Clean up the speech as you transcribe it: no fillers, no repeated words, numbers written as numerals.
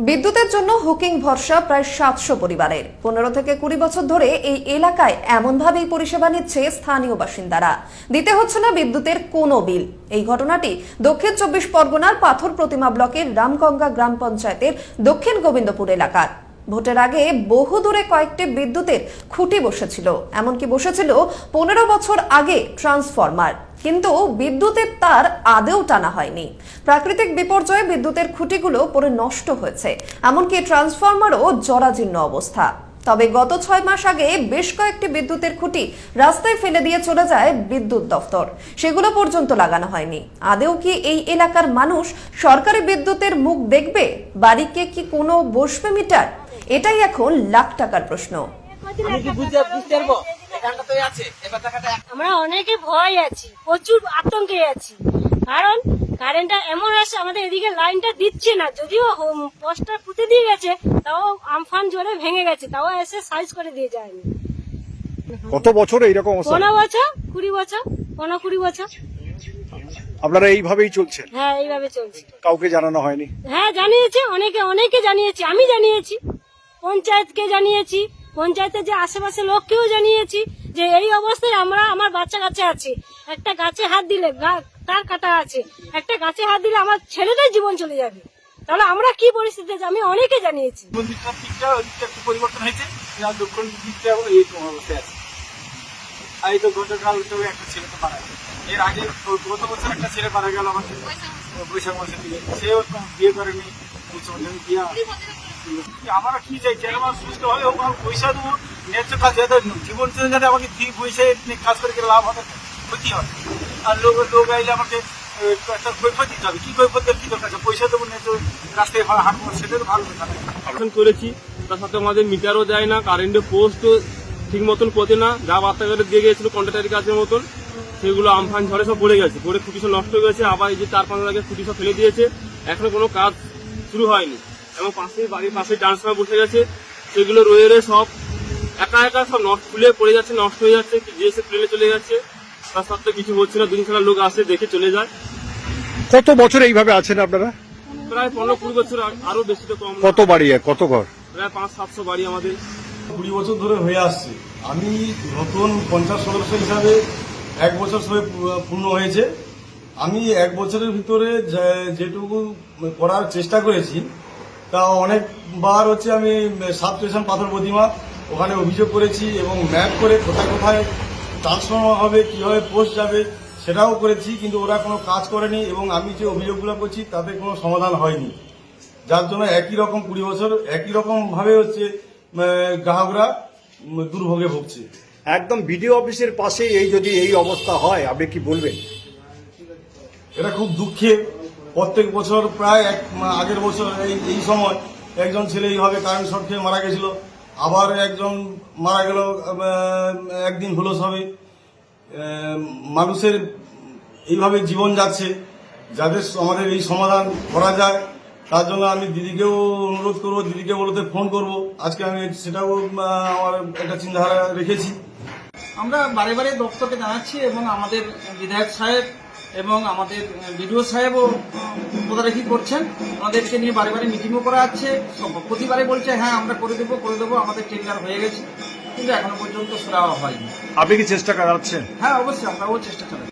বিদ্যুতের জন্য হুকিং ভরসা প্রায় ৭০০ পরিবারের ১৫ থেকে ২০ বছর ধরে এই এলাকায় এমনভাবেই পরিষেবা নিচ্ছে স্থানীয় বাসিন্দারা। দিতে হচ্ছে না বিদ্যুতের কোনো বিল। এই ঘটনাটি দক্ষিণ ২৪ পরগনার পাথর প্রতিমা ব্লকের রামগঙ্গা গ্রাম পঞ্চায়েতের দক্ষিণ গোবিন্দপুর এলাকার। ভোটের আগে বহু দূরে কয়েকটি বিদ্যুতের খুঁটি বসেছিল, এমনকি বসেছিল ১৫ বছর আগে ট্রান্সফরমার, কিন্তু বিদ্যুতের তার আদেও টানা হয়নি। প্রাকৃতিক বিপর্যয়ে বিদ্যুতের খুঁটিগুলো পড়ে নষ্ট হয়েছে, এমনকি ট্রান্সফরমারও জরাজীর্ণ অবস্থা। তবে গত ৬ মাস আগে বেশ কয়েকটি বিদ্যুতের খুঁটি রাস্তায় ফেলে দিয়ে চলে যায় বিদ্যুৎ দফতর, সেগুলো পর্যন্ত লাগানো হয়নি। আদেও কি এই এলাকার মানুষ সরকারি বিদ্যুতের মুখ দেখবে? বাড়িকে কি কোনো বসবে মিটার? এটাই এখন লাখ টাকার প্রশ্ন। আমরা অনেকে ভয় আছি, প্রচুর আতঙ্কে আছি, কারণ কারেন্টটা এমন আসছে আমাদের এদিকে লাইনটা দিচ্ছে না। যদিও পোস্টার পুঁতে দিয়ে গেছে, তাও আমফান জোরে ভেঙে গেছে, তাও এসে সাইজ করে দিয়ে যায়নি। কত বছর এইরকম অবস্থা? 15 বছর 20 বছর 15-20 বছর আপনারা এইভাবেই চলছেন? হ্যাঁ, এইভাবে চলছে। কাউকে জানানো হয়নি? হ্যাঁ, জানিয়েছি, অনেকে জানিয়েছি। আমি জানিয়েছি, পঞ্চায়েতকে জানিয়েছি, পঞ্চায়েতের যে আশেপাশে লোককেও জানিয়েছি যে এই অবস্থায় আমার বাচ্চা কাছে আছে, একটা গাছে হাত দিলে তার কাটা আছে, একটা গাছে হাত দিলে আমার ছেলেটার জীবন চলে যাবে। তাহলে আমরা কি পরিস্থিতি আছে? আমি অনেকে জানিয়েছি। একটু পরিবর্তন হয়েছে, দক্ষিণ দিকটা এই অবস্থায় আছে। আর এই তো গতকাল একটা ছেলে তো মারা গেল। এর আগে গত বছর একটা ছেলে মারা গেল আমাদের বৈশাখ মাসের দিকে, সেও বিয়ে করেনি। আমরা কি চাই, চেয়ারম্যান সুস্থ হলে পয়সা দেবো, ন্যায্য কাজ যাতে জীবন চলে যাতে আমাকে পয়সা কাজ করে লাভ হবে, ক্ষতি হয়। আর লোক আইলে আমাকে একটা কৈফত দিতে হবে। কি কৈফত কি দরকার আছে? পয়সা দেবো, ন্যায্য রাস্তায় হাঁটবো, সেটা তো ভালো কথা। আবেদন করেছি, তার সাথে আমাদের মিটারও দেয় না, কারেন্টের পোস্টও ঠিক মতন পচে না। যা বার্তা করে দিয়ে গিয়েছিল কন্ট্রাক্টারি কাজের মতন, সেগুলো আমফান ঝড়ে সব পড়ে গেছে, পড়ে খুঁটি সব নষ্ট হয়ে গেছে। আবার এই যে 4-5 দিন আগে খুঁটি সব ফেলে দিয়েছে, এখনো কোনো কাজ শুরু হয়নি। এবং বাড়ির পাশে ট্রান্সফরমার বসে গেছে, সেগুলো রয়ে সব একা সব খুলে পড়ে যাচ্ছে, নষ্ট হয়ে যাচ্ছে, যে সে প্লেনে চলে যাচ্ছে। তার সত্ত্বেও কিছু হচ্ছে না। 2 ছাড়া লোক আসে, দেখে চলে যায়। কত বছর এইভাবে আছেন আপনারা? প্রায় 15-20 বছর, আরো বেশি তো কম। কত বাড়ি, কত ঘর? প্রায় 500-700 বাড়ি আমাদের। 20 বছর ধরে হয়ে আসছে। আমি নতুন পঞ্চায়েত সদস্য হিসাবে 1 বছর সবে পূর্ণ হয়েছে। আমি 1 বছরের ভিতরে যেটুকু করার চেষ্টা করেছি, তা অনেকবার হচ্ছে আমি সাব স্টেশন পাথর প্রতিমা ওখানে অভিযোগ করেছি, এবং ম্যাপ করে কোথায় কোথায় ট্রান্সফরমার হবে, কীভাবে পোস্ট যাবে সেটাও করেছি, কিন্তু ওরা কোনো কাজ করেনি। এবং আমি যে অভিযোগগুলো করছি তাতে কোনো সমাধান হয়নি, যার জন্য একই রকম 20 বছর একই রকম ভাবে হচ্ছে গ্রাহকরা দুর্ভোগে ভুগছে। একদম বিডিও অফিসের পাশে যদি এই অবস্থা হয়, আপনি কি বলবেন? এটা খুব দুঃখের। প্রত্যেক বছর প্রায় আগের বছর এই সময় একজন ছেলে এইভাবে কারেন্ট শর্ট খেয়ে মারা গেছিল, আবার একজন মারা গেল একদিন হলো সবে। মানুষের এইভাবে জীবন যাচ্ছে, যাদের আমাদের এই সমাধান করা যায় তার জন্য আমি দিদিকেও অনুরোধ করবো, দিদিকে বলতে ফোন করব। আজকে আমি সেটাও আমার একটা চিন্তাধারা রেখেছি। আমরা বারে বারে দপ্তরকে জানাচ্ছি, এবং আমাদের বিধায়ক সাহেব এবং আমাদের বিডিও সাহেবও তদারকি করছেন। আমাদেরকে নিয়ে বারে বারে মিটিংও করা হচ্ছে। প্রতিবারে বলছে হ্যাঁ আমরা করে দেবো, আমাদের টেন্ডার হয়ে গেছে, কিন্তু এখনো পর্যন্ত সেটা হয়নি। আপনি কি চেষ্টা করাচ্ছেন? হ্যাঁ, অবশ্যই আমরাও চেষ্টা চালাচ্ছি।